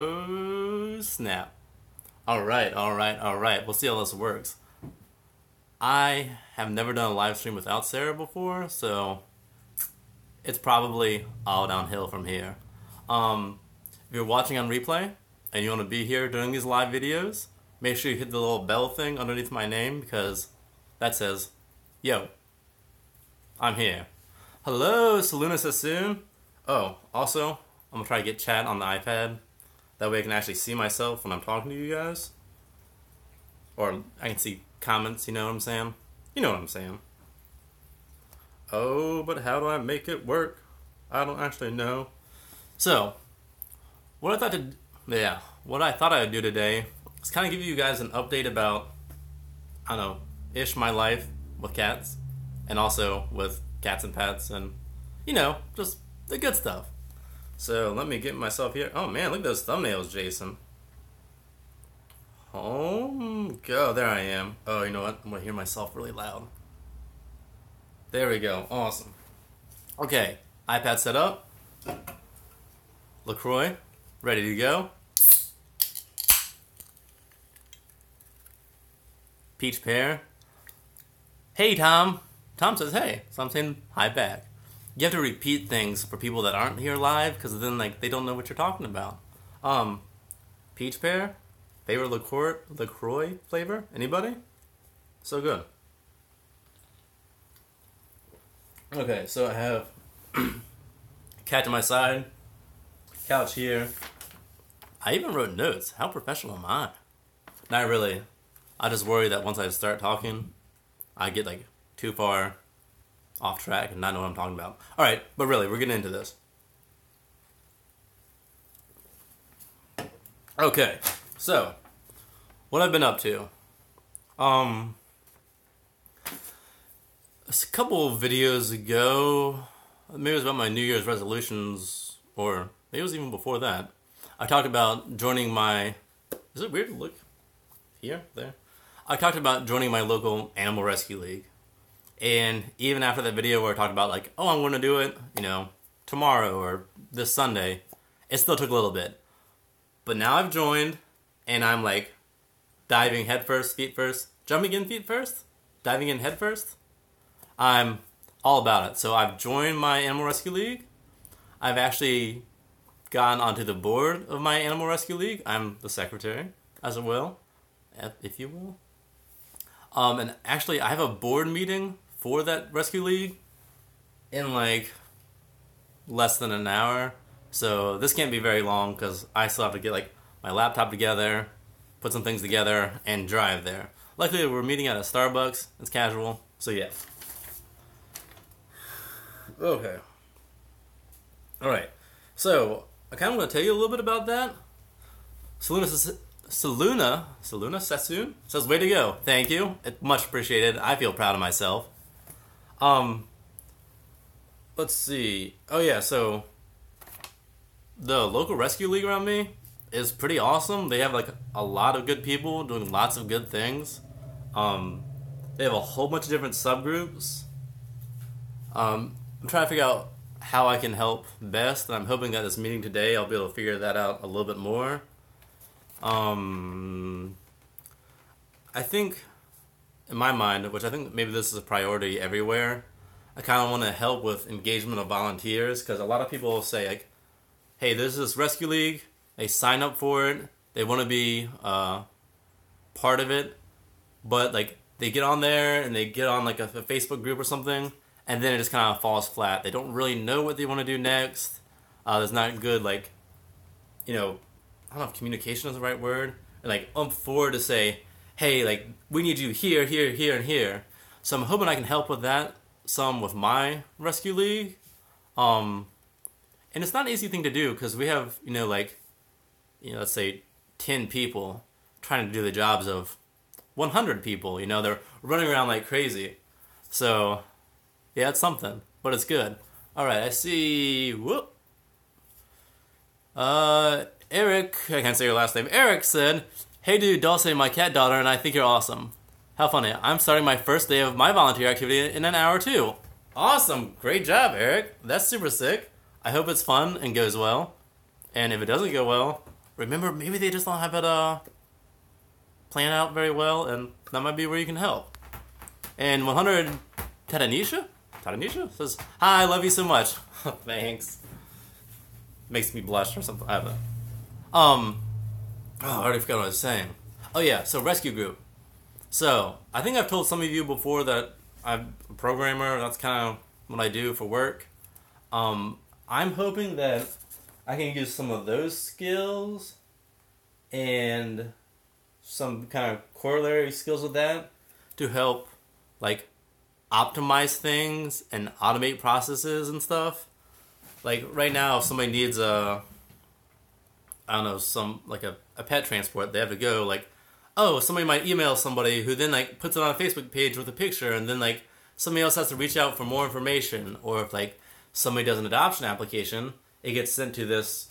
Oh, snap. Alright. We'll see how this works. I have never done a live stream without Sarah before, so it's probably all downhill from here. If you're watching on replay and you want to be here during these live videos, make sure you hit the little bell thing underneath my name because that says, yo, I'm here. Hello, Saluna Sassoon. Oh, also, I'm going to try to get chat on the iPad. That way I can actually see myself when I'm talking to you guys. Or I can see comments, you know what I'm saying? You know what I'm saying. Oh, but how do I make it work? I don't actually know. So, what I thought I would do today is kind of give you guys an update about, I don't know, my life with cats. And also with Cats and Pats and, just the good stuff. So let me get myself here. Oh man, look at those thumbnails, Jason. Oh, go. There I am. Oh, you know what? I'm going to hear myself really loud. There we go. Awesome. Okay, iPad set up. LaCroix, ready to go. Peach pear. Hey, Tom. Tom says hey, so I'm saying hi back. You have to repeat things for people that aren't here live, because then they don't know what you're talking about. Peach pear, favorite LaCroix flavor. Anybody? So good. Okay, so I have cat to my side, couch here. I even wrote notes. How professional am I? Not really. I just worry that once I start talking, I get too far off track and not know what I'm talking about. Alright, but really, we're getting into this. Okay, so, what I've been up to. A couple of videos ago, maybe it was about my New Year's resolutions, or maybe it was even before that. I talked about joining my... Is it weird to look here? There? I talked about joining my local animal rescue league. And even after that video where I talked about I'm going to do it, tomorrow or this Sunday, it still took a little bit. But now I've joined, and I'm diving head first, feet first, jumping in feet first, diving in head first. I'm all about it. So I've joined my animal rescue league. I've actually gone onto the board of my animal rescue league. I'm the secretary, as it will, if you will. And actually, I have a board meeting for that rescue league in less than an hour. So this can't be very long because I still have to get my laptop together, put some things together, and drive there. Luckily, we're meeting at a Starbucks. It's casual. So yeah. Okay. Alright. So, I kind of want to tell you a little bit about that. Saluna Sassoon says, way to go. Thank you. It's much appreciated. I feel proud of myself. Let's see. Oh yeah, so the local rescue league around me is pretty awesome. They have a lot of good people doing lots of good things. They have a whole bunch of different subgroups. I'm trying to figure out how I can help best, and I'm hoping that this meeting today I'll be able to figure that out a little bit more. I think, in my mind, which I think maybe this is a priority everywhere, I kind of want to help with engagement of volunteers, because a lot of people say, hey, there's this rescue league, they sign up for it, they want to be part of it, but they get on there and they get on a Facebook group or something, and then it just kind of falls flat. They don't really know what they want to do next. There's not good, I don't know if communication is the right word, and forward to say, hey, we need you here, here, here, and here. So I'm hoping I can help with that some with my rescue league. And it's not an easy thing to do because we have, let's say 10 people trying to do the jobs of 100 people. They're running around like crazy. So, yeah, it's something, but it's good. All right, I see. Whoop. Eric, I can't say your last name. Eric said, hey dude, Dulce, my cat daughter, and I think you're awesome. How funny. I'm starting my first day of my volunteer activity in an hour too. Awesome. Great job, Eric. That's super sick. I hope it's fun and goes well. And if it doesn't go well, remember, maybe they just don't have it planned out very well, and that might be where you can help. And 100 Tadanisha says, "Hi, I love you so much." Thanks. Makes me blush or something. I don't know. I already forgot what I was saying. Oh yeah, so rescue group. So I think I've told some of you before that I'm a programmer. That's kind of what I do for work. I'm hoping that I can use some of those skills and some kind of corollary skills with that to help, like, optimize things and automate processes and stuff. Like, right now, if somebody needs a pet transport, they have to go, like, oh, somebody might email somebody who then, like, puts it on a Facebook page with a picture, and then, like, somebody else has to reach out for more information. Or if, like, somebody does an adoption application, it gets sent to this,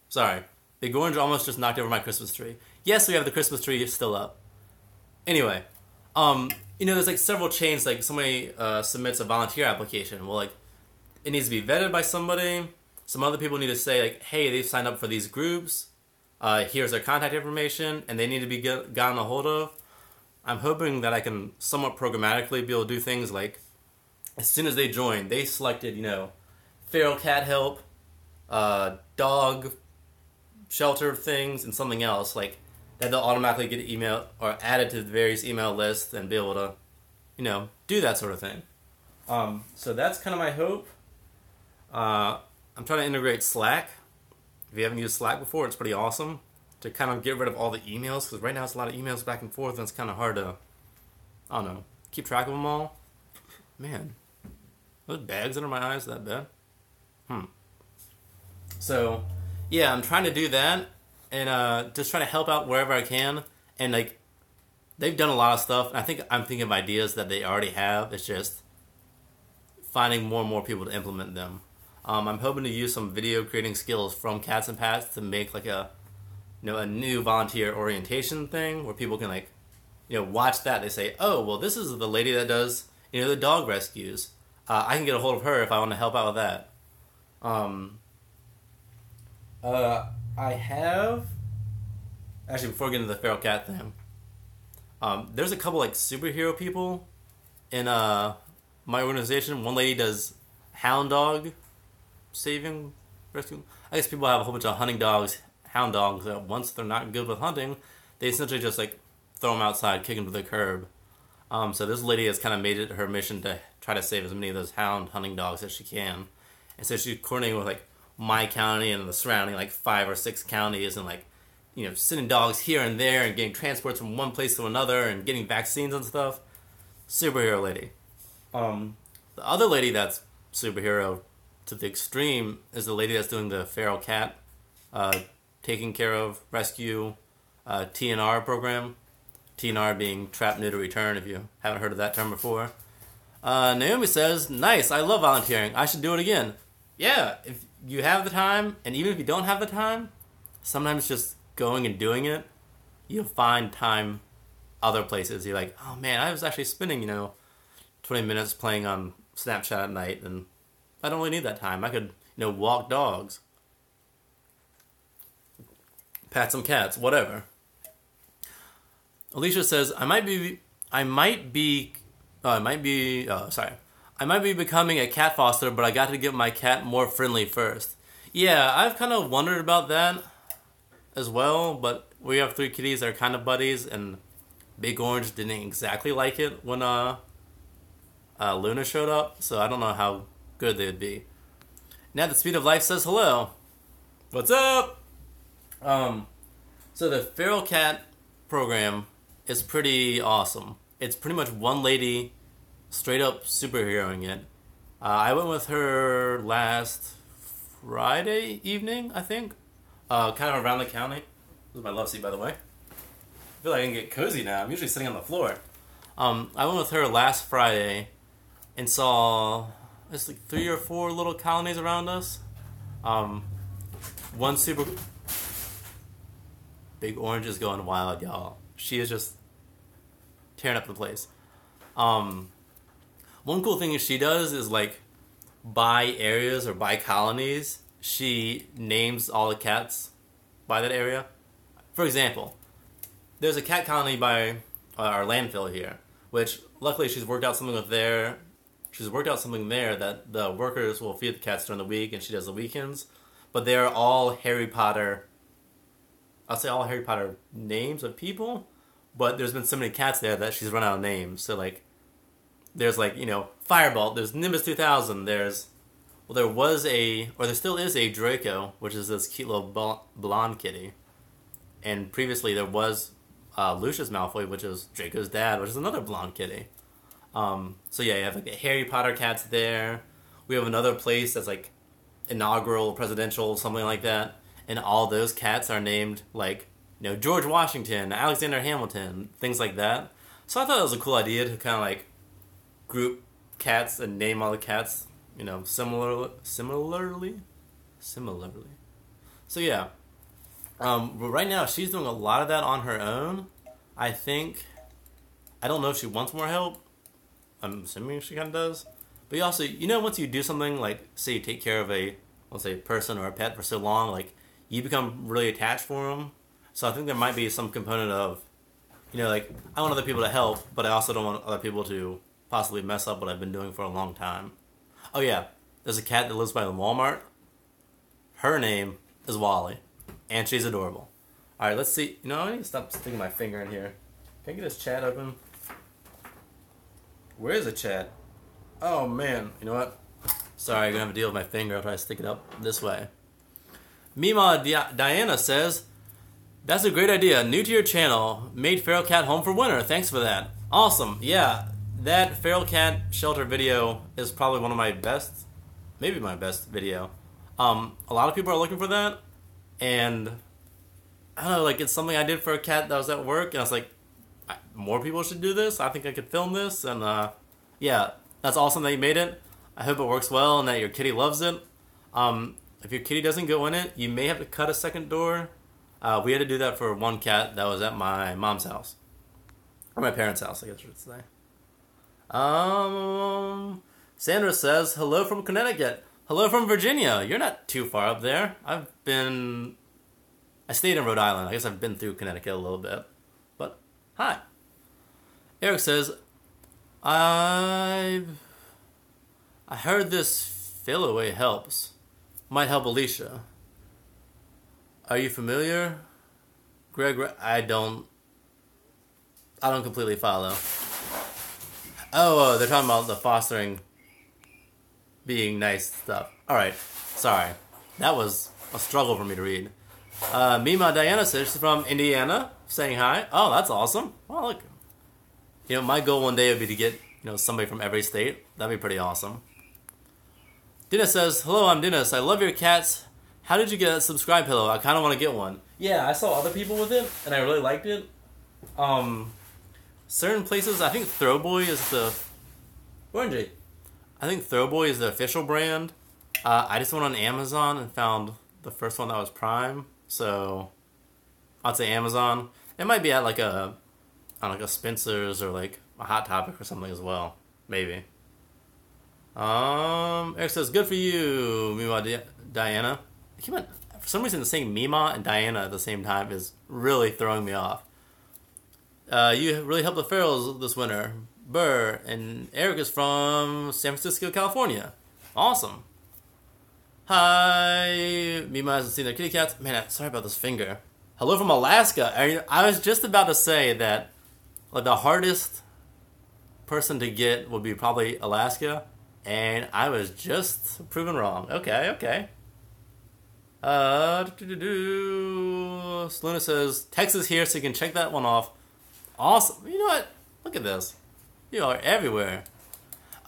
sorry. Big Orange almost just knocked over my Christmas tree. Yes, we have the Christmas tree still up. Anyway, there's, like, several chains, like, somebody submits a volunteer application. Well, like, it needs to be vetted by somebody. Some other people need to say, like, hey, they've signed up for these groups. Here's their contact information, and they need to be gotten a hold of. I'm hoping that I can somewhat programmatically be able to do things like, as soon as they join, they selected, feral cat help, dog shelter things, and something else, like, that they'll automatically get email or added to the various email lists and be able to, do that sort of thing. So that's kind of my hope. I'm trying to integrate Slack. If you haven't used Slack before, it's pretty awesome to kind of get rid of all the emails, because right now it's a lot of emails back and forth, and it's kind of hard to, keep track of them all. Man, those bags under my eyes, that bad? So, yeah, I'm trying to do that, and just trying to help out wherever I can, and, like, they've done a lot of stuff, and I think I'm thinking of ideas that they already have. It's just finding more and more people to implement them. I'm hoping to use some video creating skills from Cats&Pats to make, like, a new volunteer orientation thing where people can, like, watch that. They say, oh, well, this is the lady that does, the dog rescues. I can get a hold of her if I want to help out with that. I have, actually, before getting to the feral cat thing, there's a couple, like, superhero people in my organization. One lady does hound dog saving, rescue. I guess people have a whole bunch of hunting dogs, hound dogs, that once they're not good with hunting, they essentially just, like, throw them outside, kick them to the curb. So this lady has kind of made it her mission to try to save as many of those hound hunting dogs as she can. And so she's coordinating with, like, my county and the surrounding, like, 5 or 6 counties, and, like, sending dogs here and there and getting transports from one place to another and getting vaccines and stuff. Superhero lady. The other lady that's superhero to the extreme is the lady that's doing the feral cat taking care of rescue TNR program. TNR being trap, neuter, return, if you haven't heard of that term before. Naomi says, nice, I love volunteering. I should do it again. Yeah, if you have the time, and even if you don't have the time, sometimes just going and doing it, you'll find time other places. You're like, oh man, I was actually spending, 20 minutes playing on Snapchat at night, and I don't really need that time. I could, walk dogs, pat some cats, whatever. Alicia says, I might be becoming a cat foster, but I got to get my cat more friendly first. Yeah, I've kind of wondered about that as well, but we have 3 kitties that are kind of buddies, and Big Orange didn't exactly like it when Luna showed up, so I don't know how good they would be. Now the Speed of Life says hello. What's up? So the feral cat program is pretty awesome. It's pretty much one lady straight up superheroing it. I went with her last Friday evening, I think. Kind of around the county. This is my love seat, by the way. I feel like I can get cozy now. I'm usually sitting on the floor. I went with her last Friday and saw, it's like 3 or 4 little colonies around us. One super... Big Orange is going wild, y'all. She is just tearing up the place. One cool thing she does is, like, by areas or by colonies, she names all the cats by that area. For example, there's a cat colony by our landfill here, which luckily she's worked out something there that the workers will feed the cats during the week, and she does the weekends. But they're all Harry Potter. I'll say all Harry Potter names of people, but there's been so many cats there that she's run out of names. So like, there's like, Firebolt. There's Nimbus 2000. There still is a Draco, which is this cute little blonde kitty. And previously there was Lucius Malfoy, which is Draco's dad, which is another blonde kitty. So yeah, you have like the Harry Potter cats there. We have another place that's like inaugural, presidential, something like that. And all those cats are named like, George Washington, Alexander Hamilton, things like that. So I thought it was a cool idea to kind of like group cats and name all the cats, similarly. So yeah. But right now she's doing a lot of that on her own. I don't know if she wants more help. I'm assuming she kind of does. But you also, once you do something like, say you take care of let's say, person or a pet for so long, like, you become really attached for them. So I think there might be some component of, like, I want other people to help, but I also don't want other people to possibly mess up what I've been doing for a long time. Oh yeah, there's a cat that lives by the Walmart. Her name is Wally, and she's adorable. Alright, let's see. I need to stop sticking my finger in here. Can I get this chat open? Where is the chat? Oh man, you know what? Sorry, I'm gonna have to deal with my finger. I'll try to stick it up this way. Mima Diana says, "That's a great idea. New to your channel. Made feral cat home for winter. Thanks for that. Awesome. Yeah, that feral cat shelter video is probably one of my best, maybe my best video. A lot of people are looking for that, and I don't know, like, it's something I did for a cat that was at work, and I was like, more people should do this. I think I could film this, and yeah, that's awesome that you made it. I hope it works well and that your kitty loves it. If your kitty doesn't go in it, you may have to cut a second door. We had to do that for one cat that was at my mom's house. Or my parents' house, I guess I should say. Sandra says, hello from Connecticut. Hello from Virginia. You're not too far up there. I stayed in Rhode Island. I guess I've been through Connecticut a little bit. But, hi. Eric says, I heard this fill away helps. Might help Alicia. Are you familiar? Greg, I don't completely follow. Oh, they're talking about the fostering being nice stuff. Alright, sorry. That was a struggle for me to read. Mima Diana says she's from Indiana, saying hi. Oh, that's awesome. Well, look. My goal one day would be to get, somebody from every state. That'd be pretty awesome. Dennis says, hello, I'm Dennis. I love your cats. How did you get a subscribe pillow? I kind of want to get one. Yeah, I saw other people with it, and I really liked it. Certain places, I think Throwboy is the... Orangey. I think Throwboy is the official brand. I just went on Amazon and found the first one that was Prime. So, I'd say Amazon. It might be at like a Spencer's or like a Hot Topic or something as well. Maybe. Eric says, good for you, Mima Diana. For some reason, saying Mima and Diana at the same time is really throwing me off. You really helped the ferals this winter. Burr. And Eric is from San Francisco, California. Awesome. Hi. Mima hasn't seen their kitty cats. Man, sorry about this finger. Hello from Alaska. I was just about to say that like the hardest person to get would be probably Alaska. And I was just proven wrong. Okay. Selena says, Texas here, so you can check that one off. Awesome. You know what? Look at this. You are everywhere.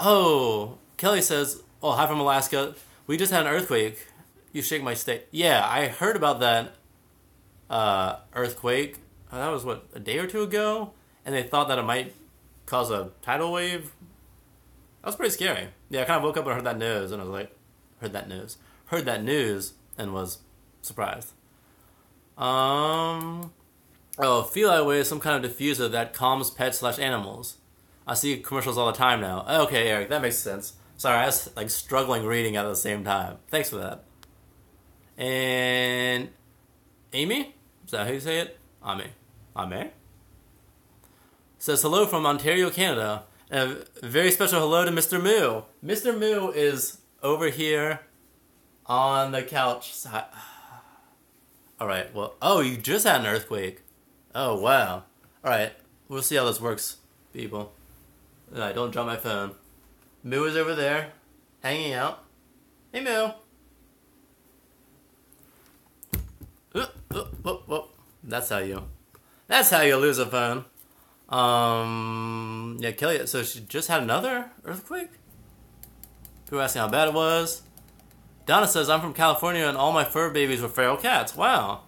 Oh, Kelly says, oh, hi from Alaska. We just had an earthquake. You shake my state. Yeah, I heard about that earthquake. That was, a day or two ago? And they thought that it might cause a tidal wave. That was pretty scary. Yeah, I kind of woke up and heard that news, and I was like, heard that news, and was surprised. Feline Way is some kind of diffuser that calms pets/animals. I see commercials all the time now. Okay, Eric, that makes sense. Sorry, I was like struggling reading at the same time. Thanks for that. And Amy? Is that how you say it? Ame? Says hello from Ontario, Canada. And a very special hello to Mr. Moo. Mr. Moo is over here on the couch. Alright, well, oh, you just had an earthquake. Oh, wow. Alright, we'll see how this works, people. Alright, don't drop my phone. Moo is over there, hanging out. Hey, Moo. That's how you lose a phone. Yeah, Kelly, so she just had another earthquake? People were asking how bad it was. Donna says, I'm from California and all my fur babies were feral cats. Wow.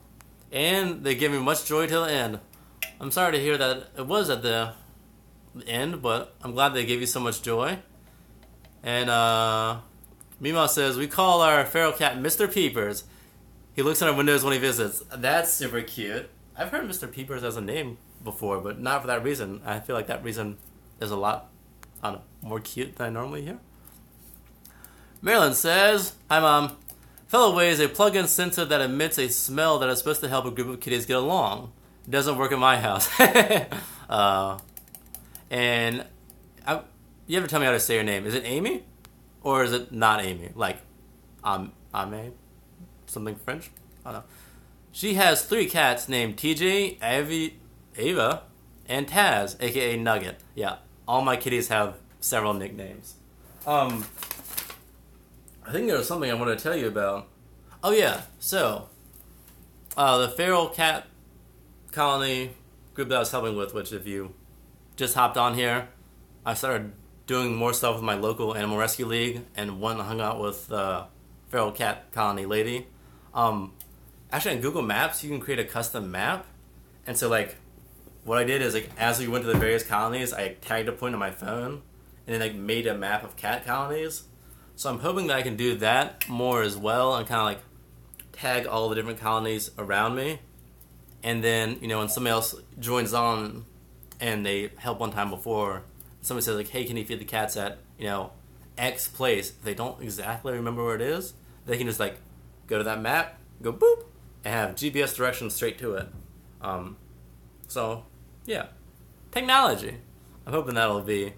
And they give me much joy till the end. I'm sorry to hear that it was at the end, but I'm glad they gave you so much joy. And, Mima says, we call our feral cat Mr. Peepers. He looks in our windows when he visits. That's super cute. I've heard Mr. Peepers as a name before, but not for that reason. I feel like that reason is a lot, I don't know, more cute than I normally hear. Marilyn says, hi, Mom. Felloway is a plug-in sensor that emits a smell that is supposed to help a group of kitties get along. It doesn't work in my house. You have to tell me how to say your name. Is it Amy? Or is it not Amy? Like, Ame? Something French? I don't know. She has 3 cats named TJ, Ava, and Taz, aka Nugget. Yeah, all my kitties have several nicknames. I think there was something I wanted to tell you about. Oh yeah, so the feral cat colony group that I was helping with, which if you just hopped on here, I started doing more stuff with my local animal rescue league, and hung out with the feral cat colony lady. Actually on Google Maps you can create a custom map, and so like what I did is like as we went to the various colonies, I tagged a point on my phone and then like made a map of cat colonies. So I'm hoping that I can do that more as well and kind of like tag all the different colonies around me. And then, you know, when somebody else joins on and they help one time before, somebody says like, hey, can you feed the cats at, you know, X place? If they don't exactly remember where it is, they can just like go to that map, go boop, and have GPS directions straight to it. So, yeah. Technology. I'm hoping that'll be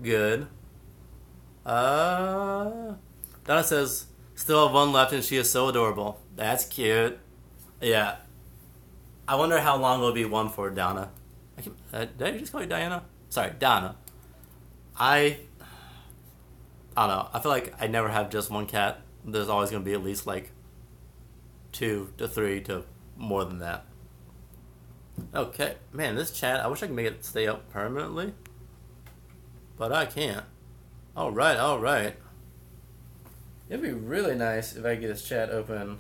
good. Donna says, still have one left and she is so adorable. That's cute. Yeah. I wonder how long it'll be one for Donna. Did I just call you Diana? Sorry, Donna. I don't know. I feel like I never have just one cat. There's always going to be at least like 2 to 3 to more than that. Okay. Man, this chat, I wish I could make it stay up permanently. But I can't. Alright. It'd be really nice if I could get this chat open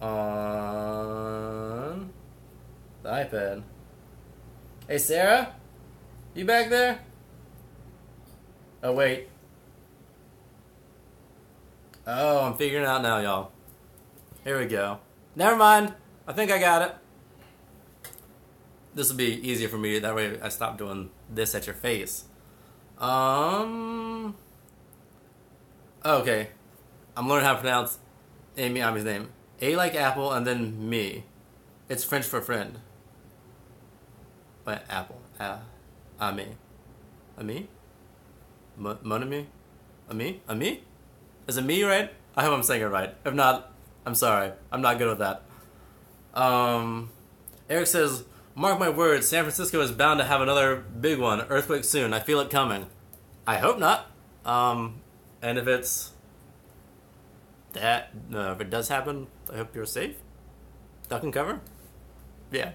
on the iPad. Hey, Sarah? You back there? Oh, wait. Oh, I'm figuring it out now, y'all. Here we go. Never mind. I think I got it. This will be easier for me. That way I stop doing this at your face. Okay. I'm learning how to pronounce Amy's name. A like apple and then me. It's French for friend. But apple. Ami. Ami? Mon ami? Ami? Is it me, right? I hope I'm saying it right. If not, I'm sorry. I'm not good with that. Eric says, mark my words, San Francisco is bound to have another big one. Earthquake soon. I feel it coming. I hope not. And if it's that, if it does happen, I hope you're safe. Duck and cover? Yeah.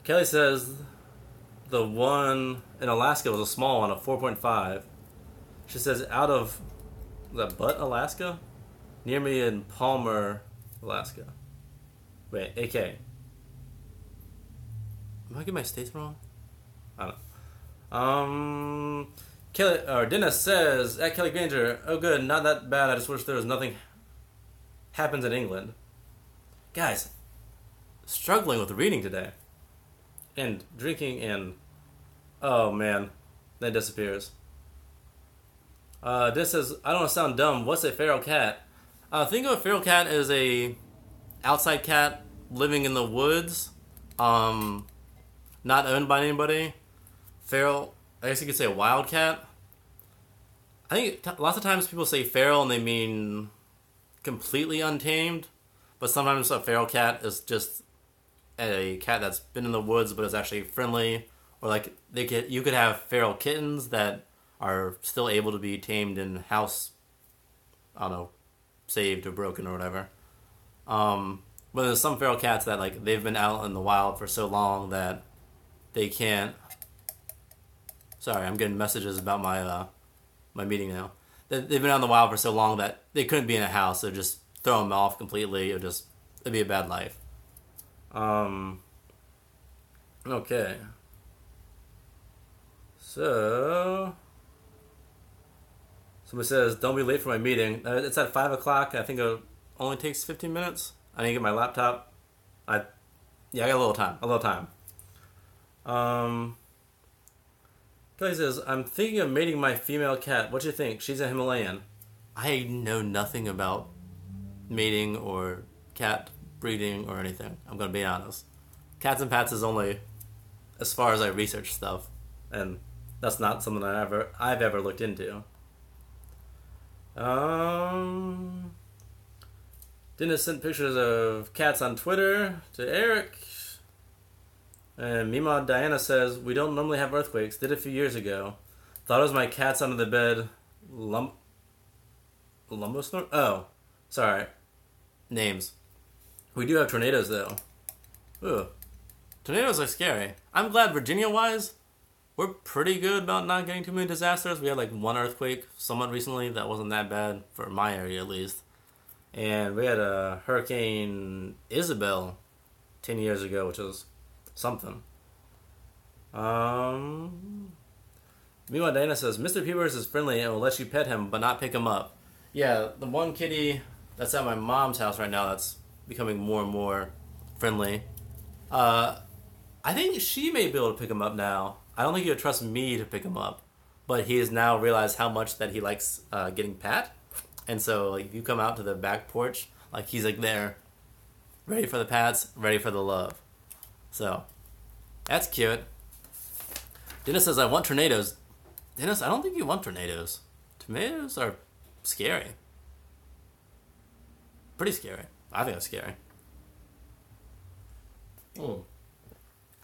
Kelly says the one in Alaska was a small one, a 4.5. She says out of Alaska? Near me in Palmer, Alaska. Wait, AK. Am I getting my states wrong? I don't know. Dennis says, at Kelly Granger, oh good, not that bad, I just wish there was nothing happens in England. Guys, struggling with reading today. And drinking and, oh man, then it disappears. This says, I don't want to sound dumb. What's a feral cat? Think of a feral cat as a outside cat living in the woods, not owned by anybody. Feral, I guess you could say a wild cat. I think lots of times people say feral and they mean completely untamed, but sometimes a feral cat is just a cat that's been in the woods but is actually friendly, or like you could have feral kittens that are still able to be tamed in house, I don't know, saved or broken or whatever. But there's some feral cats that like they've been out in the wild for so long that they can't. Sorry, I'm getting messages about my meeting now. They've been out in the wild for so long that they couldn't be in a house, so just throw them off completely. It'd be a bad life. Okay. So somebody says, don't be late for my meeting. It's at 5 o'clock. I think it only takes 15 minutes. I need to get my laptop. I got a little time. Kelly says, I'm thinking of mating my female cat. What do you think? She's a Himalayan. I know nothing about mating or cat breeding or anything. I'm going to be honest. Cats and Pats is only as far as I research stuff. And that's not something I've ever looked into. Dennis sent pictures of cats on Twitter to Eric. And Mima Diana says, we don't normally have earthquakes. Did a few years ago. Thought it was my cats under the bed. Lumbostorm? Oh, sorry. Names. We do have tornadoes, though. Ooh. Tornadoes are scary. I'm glad Virginia-wise, we're pretty good about not getting too many disasters. We had like one earthquake somewhat recently that wasn't that bad, for my area at least. And we had a Hurricane Isabel 10 years ago, which was something. Meanwhile, Dana says, Mr. Peebles is friendly and will let you pet him, but not pick him up. Yeah, the one kitty that's at my mom's house right now that's becoming more and more friendly. I think she may be able to pick him up now. I don't think he would trust me to pick him up, but he has now realized how much that he likes getting pat. And so, like, if you come out to the back porch, like, he's like there, ready for the pats, ready for the love. So, that's cute. Dennis says, I want tornadoes. Dennis, I don't think you want tornadoes. Tornadoes are scary. Pretty scary. I think it's scary. Oh.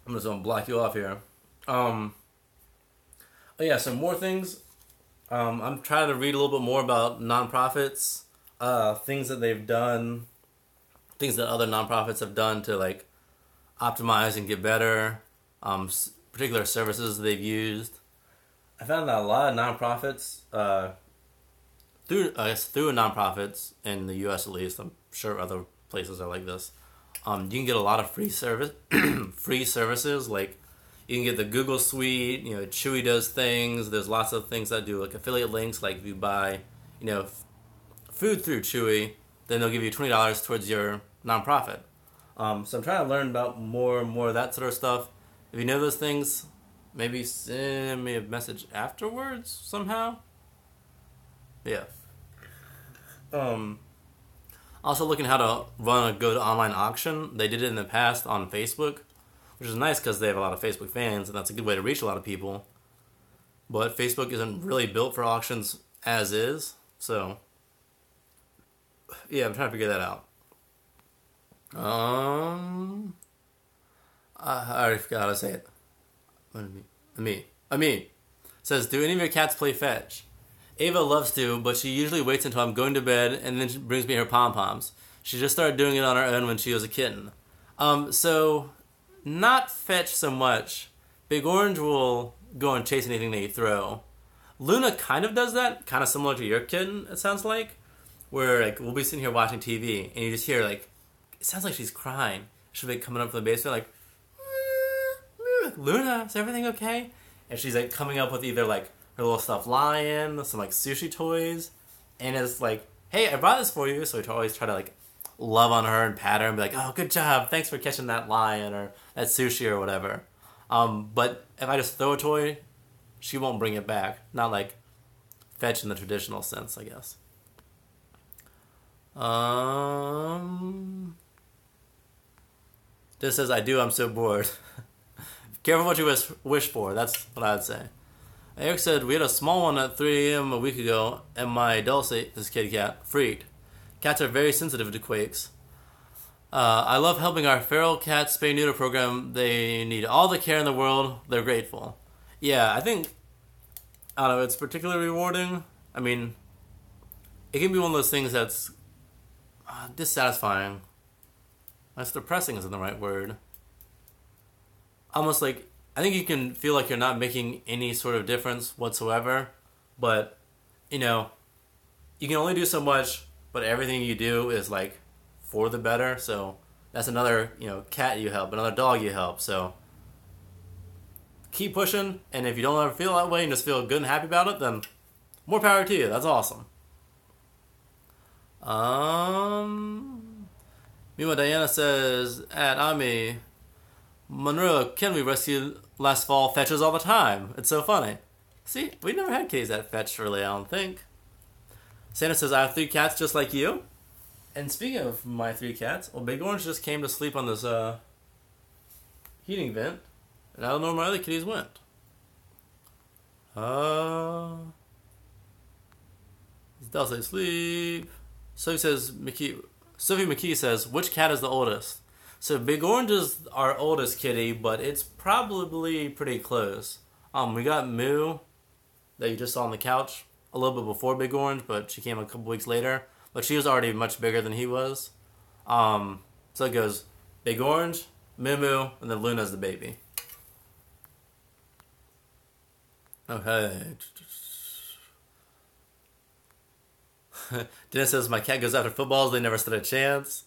I'm just going to block you off here. Oh yeah, some more things. I'm trying to read a little bit more about nonprofits, things that they've done, things that other nonprofits have done to like optimize and get better, particular services they've used. I found that a lot of nonprofits, through nonprofits in the U.S. at least, I'm sure other places are like this. You can get a lot of free services, like you can get the Google Suite. You know, Chewy does things. There's lots of things that do like affiliate links. Like if you buy, food through Chewy, then they'll give you $20 towards your nonprofit. So I'm trying to learn about more and more of that sort of stuff. If you know those things, maybe send me a message afterwards somehow. Yeah. Also looking how to run a good online auction. They did it in the past on Facebook, which is nice because they have a lot of Facebook fans, and that's a good way to reach a lot of people. But Facebook isn't really built for auctions as is, so yeah, I'm trying to figure that out. I already forgot how to say it. Ami says, do any of your cats play fetch? Ava loves to, but she usually waits until I'm going to bed and then she brings me her pom-poms. She just started doing it on her own when she was a kitten. So not fetch so much. Big Orange will go and chase anything that you throw. Luna kind of does that, kind of similar to your kitten, it sounds like. Where like we'll be sitting here watching TV and you just hear like, it sounds like she's crying. She'll be coming up from the basement like, Luna, is everything okay? And she's like coming up with either like her little stuffed lion, some like sushi toys, and it's like, hey, I brought this for you. So we always try to like love on her and pat her and be like, oh, good job, thanks for catching that lion or that sushi or whatever. But if I just throw a toy, she won't bring it back. Not like fetch in the traditional sense, I guess. This says, I do, I'm so bored. Careful what you wish for. That's what I'd say. Eric said, we had a small one at 3 a.m. a week ago, and my Dulce, this kitty cat, freaked. Cats are very sensitive to quakes. I love helping our feral cat spay neuter program. They need all the care in the world. They're grateful. Yeah, I think, I don't know, it's particularly rewarding. I mean, it can be one of those things that's dissatisfying. That's depressing isn't the right word. Almost like, I think you can feel like you're not making any sort of difference whatsoever, but, you know, you can only do so much, but everything you do is, like, for the better, so that's another, cat you help, another dog you help, so keep pushing, and if you don't ever feel that way and just feel good and happy about it, then more power to you. That's awesome. Mima Diana says, at Ami, Monroe, Ken we rescued last fall, fetches all the time. It's so funny. See, we never had kitties that fetched really, I don't think. Santa says, I have 3 cats just like you. And speaking of my 3 cats, well, Big Orange just came to sleep on this heating vent. And I don't know where my other kitties went. Does they sleep? Sophie McKee says, which cat is the oldest? So Big Orange is our oldest kitty, but it's probably pretty close. We got Moo, that you just saw on the couch, a little bit before Big Orange, but she came a couple weeks later. But she was already much bigger than he was. So it goes Big Orange, Moo, and then Luna's the baby. Okay. Dennis says, my cat goes after footballs, they never stood a chance.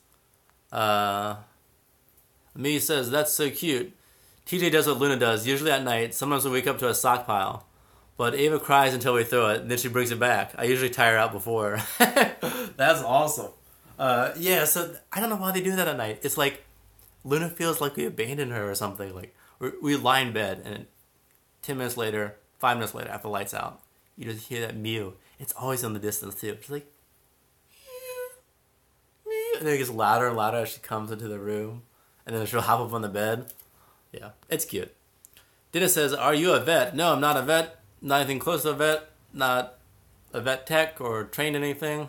Me says, that's so cute. TJ does what Luna does, usually at night. Sometimes we wake up to a sock pile. But Ava cries until we throw it, and then she brings it back. I usually tire her out before. That's awesome. Yeah, so I don't know why they do that at night. It's like Luna feels like we abandoned her or something. Like we lie in bed, and 10 minutes later, 5 minutes later, after the lights out, you just hear that mew. It's always in the distance, too. It's like, mew, mew. And then it gets louder and louder as she comes into the room. And then she'll hop up on the bed. Yeah, it's cute. Dennis says, are you a vet? No, I'm not a vet. Not anything close to a vet. Not a vet tech or trained in anything.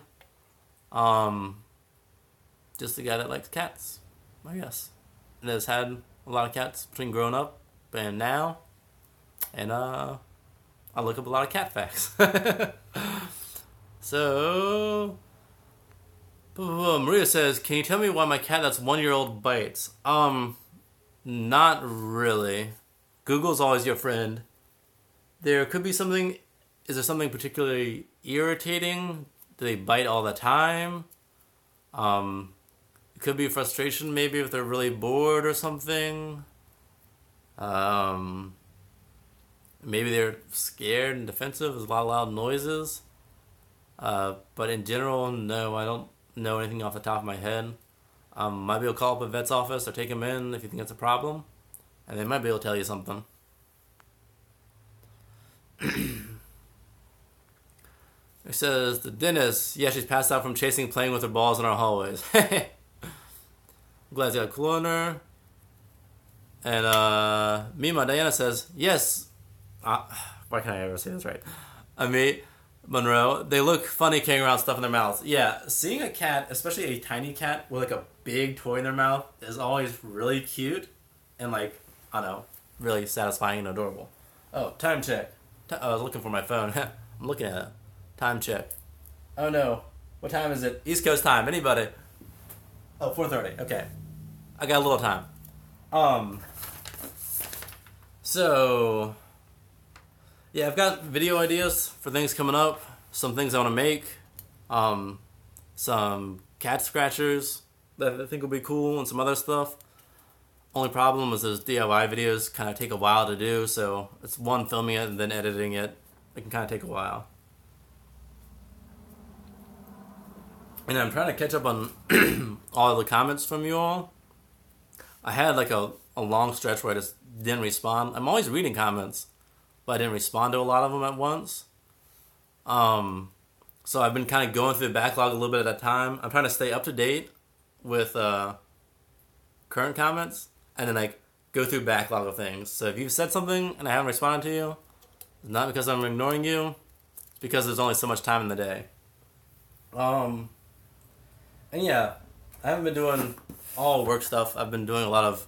Just a guy that likes cats, I guess. And has had a lot of cats between growing up and now. And I look up a lot of cat facts. So, Maria says, can you tell me why my cat that's 1-year-old bites? Not really. Google's always your friend. There could be something. Is there something particularly irritating? Do they bite all the time? It could be frustration maybe if they're really bored or something. Maybe they're scared and defensive. There's a lot of loud noises. But in general, no, I don't know anything off the top of my head. Might be able to call up a vet's office or take them in if you think it's a problem. And they might be able to tell you something. It says, the dentist, yeah, she's passed out from playing with her balls in our hallways. I'm glad you got a cloner. And Mima Diana says, yes, why can't I ever say this right? Monroe, they look funny carrying around stuff in their mouths. Yeah, seeing a cat, especially a tiny cat with like a big toy in their mouth, is always really cute and like, I don't know, really satisfying and adorable. Oh, time check. I was looking for my phone. I'm looking at it. Time check. Oh no. What time is it? East Coast time. Anybody? Oh, 4:30. Okay. I got a little time. So, yeah, I've got video ideas for things coming up. Some things I want to make. Some cat scratchers that I think will be cool and some other stuff. Only problem is those DIY videos kind of take a while to do, so it's one, filming it and then editing it. It can kind of take a while. And I'm trying to catch up on all the comments from you all. I had like a long stretch where I just didn't respond. I'm always reading comments. but I didn't respond to a lot of them at once. So I've been kind of going through the backlog a little bit at a time. I'm trying to stay up to date with current comments, and then like go through backlog of things. So if you've said something and I haven't responded to you, it's not because I'm ignoring you. It's because there's only so much time in the day. And yeah, I haven't been doing all work stuff. I've been doing a lot of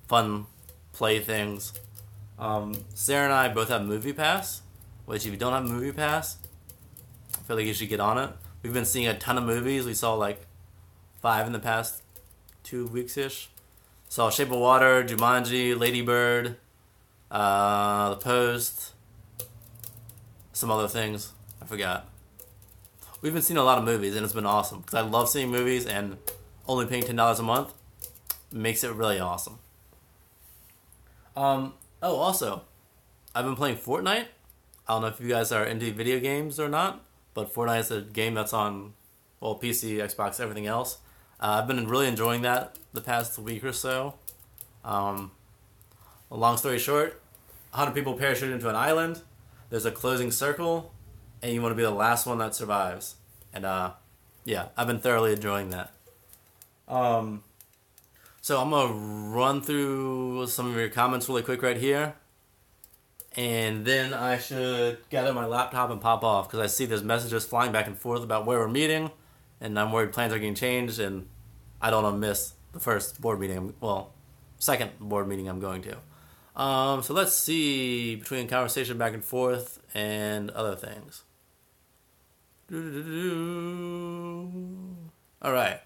fun play things. Sarah and I both have Movie Pass, which if you don't have Movie Pass, I feel like you should get on it. We've been seeing a ton of movies. We saw like 5 in the past 2 weeks-ish. Saw Shape of Water, Jumanji, Lady Bird, The Post, some other things. I forgot. We've been seeing a lot of movies, and it's been awesome. Because I love seeing movies, and only paying $10 a month makes it really awesome. Also, I've been playing Fortnite. I don't know if you guys are into video games or not, but Fortnite is a game that's on, well, PC, Xbox, everything else. I've been really enjoying that the past week or so. A long story short, 100 people parachute into an island. There's a closing circle, and you want to be the last one that survives. And yeah, I've been thoroughly enjoying that. So I'm going to run through some of your comments really quick right here. And then I should gather my laptop and pop off, because I see there's messages flying back and forth about where we're meeting, and I'm worried plans are getting changed, and I don't want to miss the first board meeting, second board meeting I'm going to. So let's see, between conversation back and forth and other things. Alright.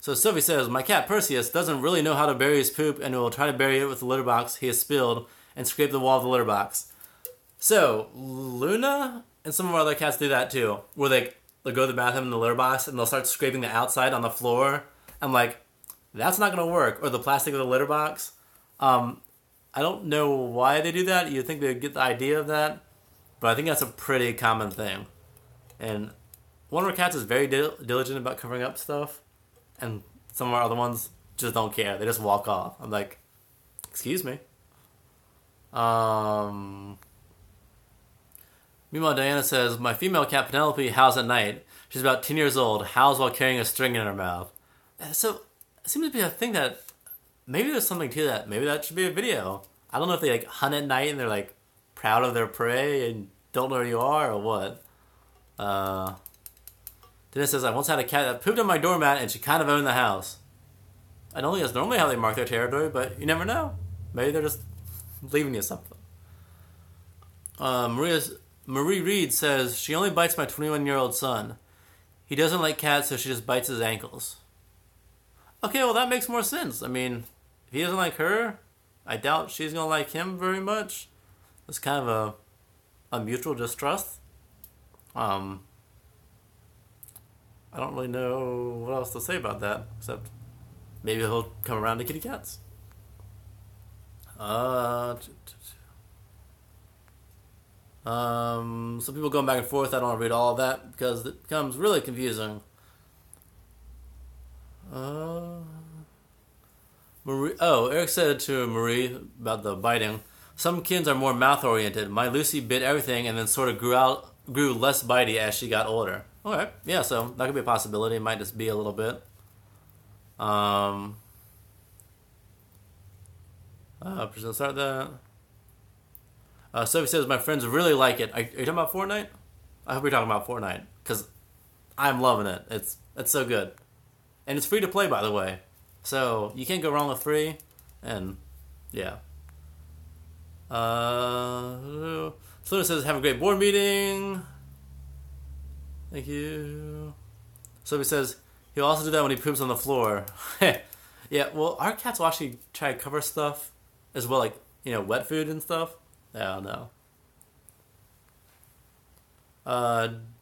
So Sophie says, my cat Perseus doesn't really know how to bury his poop, and will try to bury it with the litter box he has spilled and scrape the wall of the litter box. So, Luna and some of our other cats do that too, where they'll go to the bathroom in the litter box and they'll start scraping the outside on the floor. I'm like, that's not going to work. Or the plastic of the litter box. I don't know why they do that. You'd think they'd get the idea of that, but I think that's a pretty common thing. And one of our cats is very diligent about covering up stuff, and some of our other ones just don't care. They just walk off. I'm like, excuse me. Meanwhile, Diana says, my female cat Penelope howls at night. She's about 10 years old, howls while carrying a string in her mouth. So, it seems to be a thing that, maybe there's something to that. Maybe that should be a video. I don't know if they hunt at night and they're proud of their prey and don't know where you are or what. Dennis says, I once had a cat that pooped on my doormat and she kind of owned the house. I don't think that's normally how they mark their territory, but you never know. Maybe they're just leaving you something. Marie Reed says, she only bites my 21-year-old son. He doesn't like cats, so she just bites his ankles. Okay, well that makes more sense. I mean, if he doesn't like her, I doubt she's going to like him very much. It's kind of a mutual distrust. I don't really know what else to say about that, except maybe he'll come around to kitty cats. Some people going back and forth. I don't want to read all of that because it becomes really confusing. Eric said to Marie about the biting, some kids are more mouth-oriented. My Lucy bit everything and then sort of grew less bitey as she got older. Okay, yeah, so that could be a possibility. It might just be a little bit. Just start that. Sophie says, my friends really like it. Are you talking about Fortnite? I hope you're talking about Fortnite, because I'm loving it. It's so good. And it's free to play, by the way. So, you can't go wrong with free. And, yeah. Selena says, have a great board meeting. Thank you. Sophie says, he'll also do that when he poops on the floor. Yeah, well, our cats will actually try to cover stuff as well, wet food and stuff. I don't know.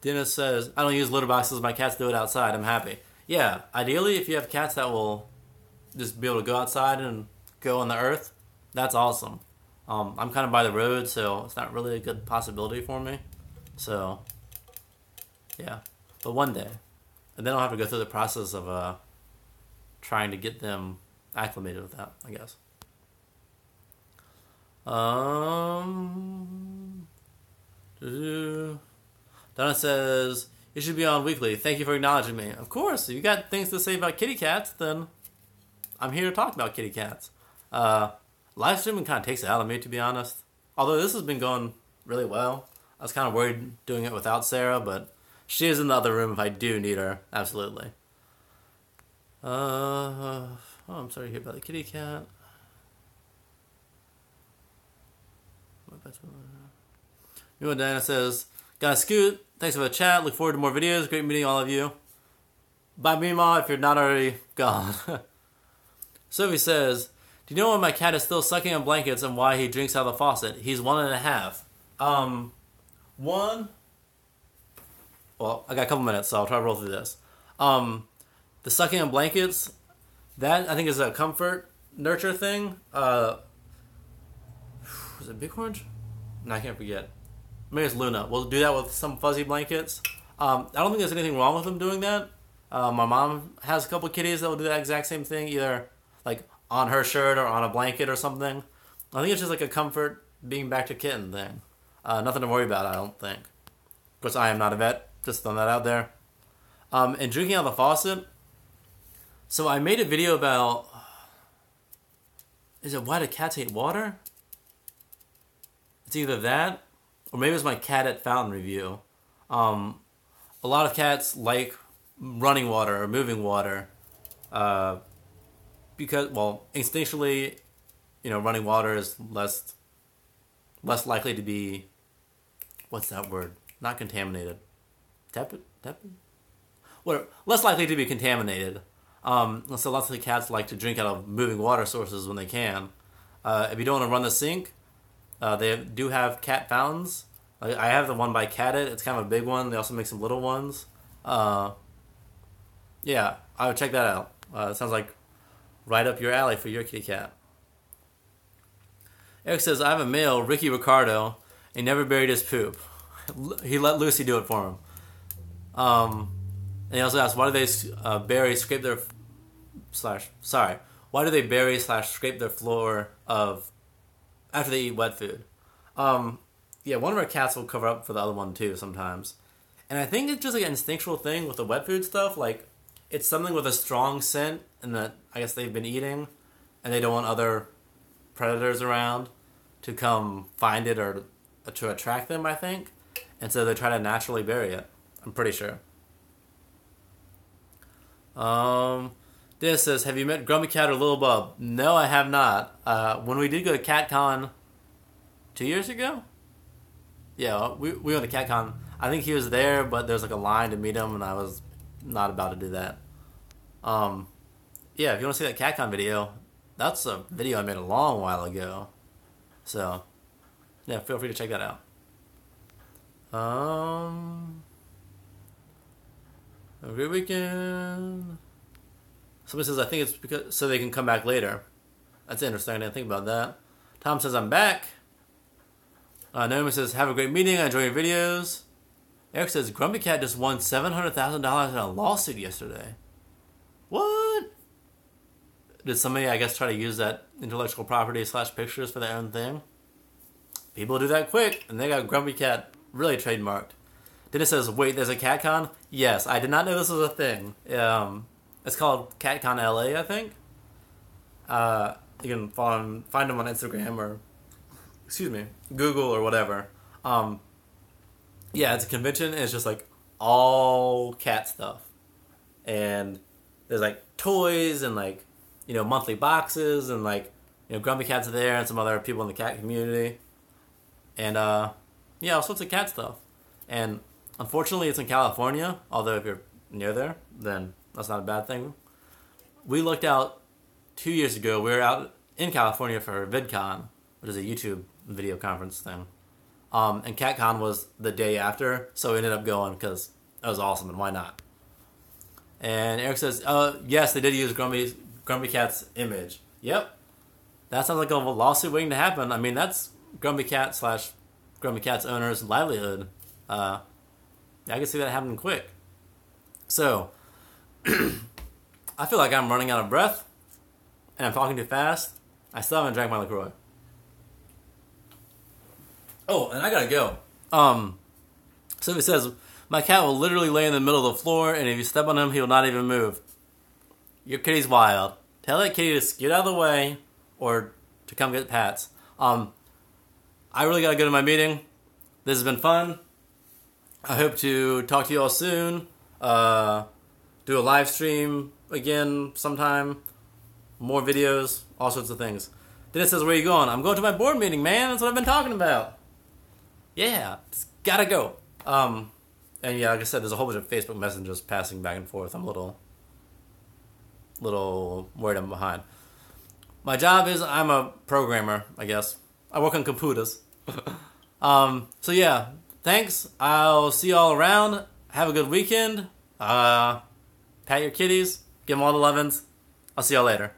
Dennis says, I don't use litter boxes. My cats do it outside. I'm happy. Yeah, ideally, if you have cats that will just be able to go outside and go on the earth, that's awesome. I'm kind of by the road, so it's not really a good possibility for me. So, yeah. But one day. And then I'll have to go through the process of trying to get them acclimated with that, I guess. Donna says, you should be on weekly. Thank you for acknowledging me. Of course, if you got things to say about kitty cats, then I'm here to talk about kitty cats. Live streaming kind of takes it out of me, to be honest. Although this has been going really well. I was kind of worried doing it without Sarah, but she is in the other room if I do need her. Absolutely. I'm sorry to hear about the kitty cat. Diana says, got a scoot. Thanks for the chat. Look forward to more videos. Great meeting all of you. Bye, Meemaw, if you're not already gone. Sophie says, do you know why my cat is still sucking on blankets and why he drinks out of the faucet? He's 1.5. Well, I got a couple minutes, so I'll try to roll through this. The sucking on blankets, that I think is a comfort nurture thing. Was it Big Orange? No, I can't forget. Maybe it's Luna. We'll do that with some fuzzy blankets. I don't think there's anything wrong with them doing that. My mom has a couple kitties that will do that exact same thing, either like on her shirt or on a blanket or something. I think it's just like a comfort being back to kitten thing. Nothing to worry about, I don't think. Of course, I am not a vet. Just throwing that out there. And drinking out of the faucet. So I made a video about... Is it why do cats hate water? It's either that, or maybe it's my cat at fountain review. A lot of cats like running water or moving water. Because, well, instinctually, running water is less likely to be... What's that word? Not contaminated. Tepid? Whatever. Less likely to be contaminated. So lots of the cats like to drink out of moving water sources when they can. If you don't want to run the sink, they do have cat fountains. I have the one by Catit. It's kind of a big one. They also make some little ones. Yeah, I would check that out. It sounds like right up your alley for your kitty cat. Eric says, I have a male, Ricky Ricardo, and never buried his poop. He let Lucy do it for him. And he also asked, why do they scrape their floor after they eat wet food? Yeah, one of our cats will cover up for the other one too sometimes. And I think it's just like an instinctual thing with the wet food stuff. Like, it's something with a strong scent and that I guess they've been eating and they don't want other predators around to come find it or to attract them, I think. And so they try to naturally bury it. I'm pretty sure. This says, have you met Grumpy Cat or Little Bub? No, I have not. When we did go to CatCon 2 years ago? Yeah, we went to CatCon. I think he was there, but there was like a line to meet him, and I was not about to do that. Yeah, if you want to see that CatCon video, that's a video I made a long while ago. So, yeah, feel free to check that out. Have a great weekend. Somebody says, I think it's because so they can come back later. That's interesting. I didn't think about that. Tom says, I'm back. Naomi says, have a great meeting. I enjoy your videos. Eric says, Grumpy Cat just won $700,000 in a lawsuit yesterday. What? Did somebody, I guess, try to use that intellectual property / pictures for their own thing? People do that quick, and they got Grumpy Cat really trademarked. Dennis says, wait, there's a CatCon? Yes, I did not know this was a thing. It's called CatCon LA, I think. You can find them on Instagram or, Google or whatever. Yeah, it's a convention, and it's just like all cat stuff. And there's like toys and like, monthly boxes and like, Grumpy Cat's there and some other people in the cat community. And, yeah, all sorts of cat stuff. And unfortunately, it's in California, although if you're near there, then that's not a bad thing. We looked out 2 years ago. We were out in California for VidCon, which is a YouTube video conference thing. And CatCon was the day after, so we ended up going because that was awesome, and why not? And Eric says, yes, they did use Grumpy Cat's image. Yep. That sounds like a lawsuit waiting to happen. I mean, that's Grumpy Cat / Grumpy Cat's owner's livelihood. I can see that happening quick. So, I feel like I'm running out of breath, and I'm talking too fast. I still haven't drank my LaCroix. Oh, and I gotta go. So he says, my cat will literally lay in the middle of the floor, and if you step on him, he will not even move. Your kitty's wild. Tell that kitty to get out of the way, or to come get Pats. I really gotta go to my meeting. This has been fun. I hope to talk to you all soon. Do a live stream again sometime. More videos, all sorts of things. Dennis says, where are you going? I'm going to my board meeting, man. That's what I've been talking about. Yeah, just gotta go. And yeah, like I said, there's a whole bunch of Facebook messages passing back and forth. I'm a little worried I'm behind. My job is I'm a programmer, I guess. I work on computers. So yeah, thanks. I'll see you all around. Have a good weekend. Pat your kitties. Give them all the lovins. I'll see y'all later.